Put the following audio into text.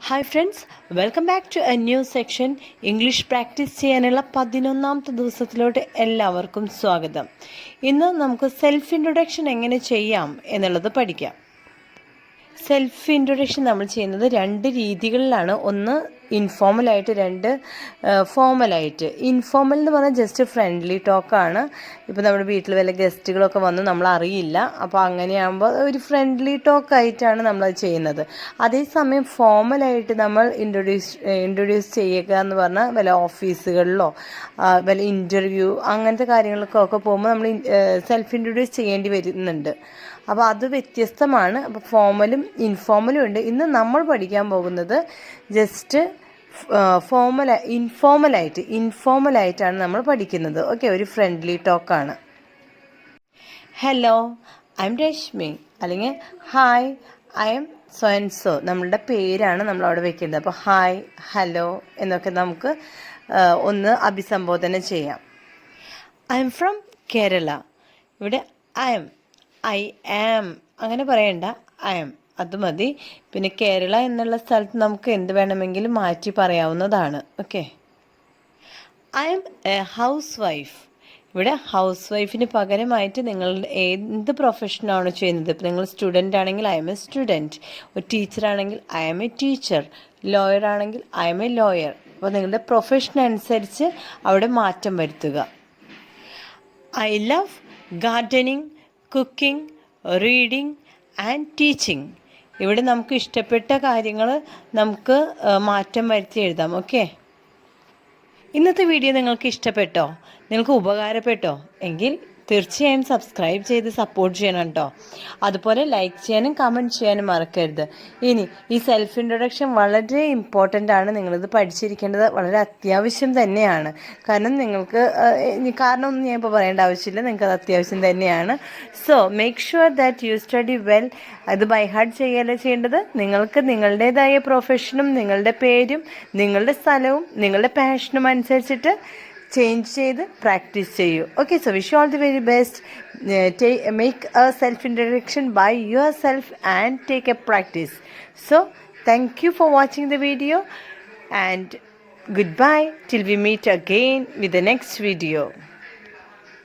Hi friends, welcome back to a new section. English practice ചെയ്യാനുള്ള 11ാമത്തെ ദിവസത്തിലോട്ട് എല്ലാവർക്കും സ്വാഗതം. ഇന്ന് നമുക്ക് സെൽഫ് ഇൻട്രൊഡക്ഷൻ എങ്ങനെ ചെയ്യാം എന്നുള്ളത് പഠിക്കാം. സെൽഫ് ഇൻട്രൊഡക്ഷൻ നമ്മൾ ചെയ്യുന്നത് 2 രീതികളിലാണ്. ഒന്ന് ഇൻഫോർമലായിട്ട്, 2 ഫോർമലായിട്ട്. ഇൻഫോർമൽ എന്ന് പറഞ്ഞാൽ ജസ്റ്റ് ഫ്രണ്ട്ലി ടോക്കാണ്. ഇപ്പോൾ നമ്മുടെ വീട്ടിൽ വല്ല ഗസ്റ്റുകളൊക്കെ വന്ന് നമ്മൾ അറിയില്ല, അപ്പോൾ അങ്ങനെയാകുമ്പോൾ ഒരു ഫ്രണ്ട്ലി ടോക്കായിട്ടാണ് നമ്മളത് ചെയ്യുന്നത്. അതേസമയം ഫോർമലായിട്ട് നമ്മൾ ഇൻട്രൊഡ്യൂസ് ചെയ്യുക എന്ന് പറഞ്ഞാൽ വല്ല ഓഫീസുകളിലോ വല്ല ഇൻ്റർവ്യൂ അങ്ങനത്തെ കാര്യങ്ങൾക്കൊക്കെ പോകുമ്പോൾ നമ്മൾ സെൽഫ് ഇൻട്രൊഡ്യൂസ് ചെയ്യേണ്ടി വരുന്നുണ്ട്. അപ്പോൾ അത് വ്യത്യസ്തമാണ്. അപ്പോൾ ഫോർമലും ഇൻഫോർമലും ഉണ്ട്. ഇന്ന് നമ്മൾ പഠിക്കാൻ പോകുന്നത് ജസ്റ്റ് ഇൻഫോർമലായിട്ടാണ് നമ്മൾ പഠിക്കുന്നത്. ഓക്കെ, ഒരു ഫ്രണ്ട്ലി ടോക്കാണ്. ഹലോ, ഐ എം രശ്മി, അല്ലെങ്കിൽ hi, I am so and so. നമ്മളുടെ പേരാണ് നമ്മളവിടെ വെക്കുന്നത്. അപ്പോൾ ഹായ്, ഹലോ എന്നൊക്കെ നമുക്ക് ഒന്ന് അഭിസംബോധന ചെയ്യാം. I am from Kerala. ഇവിടെ ഐ ആം അങ്ങനെ പറയണ്ട, ഐ എം അത് മതി. പിന്നെ കേരള എന്നുള്ള സ്ഥലത്ത് നമുക്ക് എന്ത് വേണമെങ്കിലും മാറ്റി പറയാവുന്നതാണ്. Okay. I am A house wife. ഇവിടെ ഹൗസ് വൈഫിന് പകരമായിട്ട് നിങ്ങൾ എന്ത് പ്രൊഫഷനാണോ ചെയ്യുന്നത്, ഇപ്പോൾ നിങ്ങൾ സ്റ്റുഡൻ്റ് ആണെങ്കിൽ ഐ എം എ സ്റ്റുഡൻറ്റ്, ഒരു ടീച്ചറാണെങ്കിൽ I am a teacher, lawyer ആണെങ്കിൽ ഐ എം എ ലോയർ. അപ്പോൾ നിങ്ങളുടെ പ്രൊഫഷൻ അനുസരിച്ച് അവിടെ മാറ്റം വരുത്തുക. I love gardening, cooking, reading and teaching. ഇവിടെ നമുക്ക് ഇഷ്ടപ്പെട്ട കാര്യങ്ങൾ നമുക്ക് മാറ്റം വരുത്തി എഴുതാം. ഓക്കെ. ഇന്നത്തെ വീഡിയോ നിങ്ങൾക്ക് ഇഷ്ടപ്പെട്ടോ, നിങ്ങൾക്ക് ഉപകാരപ്പെട്ടോ എങ്കിൽ തീർച്ചയായും സബ്സ്ക്രൈബ് ചെയ്ത് സപ്പോർട്ട് ചെയ്യണം കേട്ടോ. അതുപോലെ ലൈക്ക് ചെയ്യാനും കമൻറ്റ് ചെയ്യാനും മറക്കരുത്. ഇനി ഈ സെൽഫ് ഇൻട്രൊഡക്ഷൻ വളരെ ഇമ്പോർട്ടൻ്റ് ആണ്. നിങ്ങളിത് പഠിച്ചിരിക്കേണ്ടത് വളരെ അത്യാവശ്യം തന്നെയാണ്. കാരണം ഒന്നും ഞാൻ ഇപ്പോൾ പറയേണ്ട ആവശ്യമില്ല, നിങ്ങൾക്കത് അത്യാവശ്യം തന്നെയാണ്. So make sure that you study well. അത് ബൈ ഹാർട്ട് ചെയ്യല്ല ചെയ്യേണ്ടത്. നിങ്ങൾക്ക് നിങ്ങളുടേതായ പ്രൊഫഷനും നിങ്ങളുടെ പേരും നിങ്ങളുടെ സ്ഥലവും നിങ്ങളുടെ പാഷനും അനുസരിച്ചിട്ട് ചേഞ്ച് ചെയ്ത് പ്രാക്ടീസ് ചെയ്യൂ. Okay, so wish you all the very best. Make a self introduction by yourself and take a practice. So thank you for watching the video and goodbye till we meet again with the next video.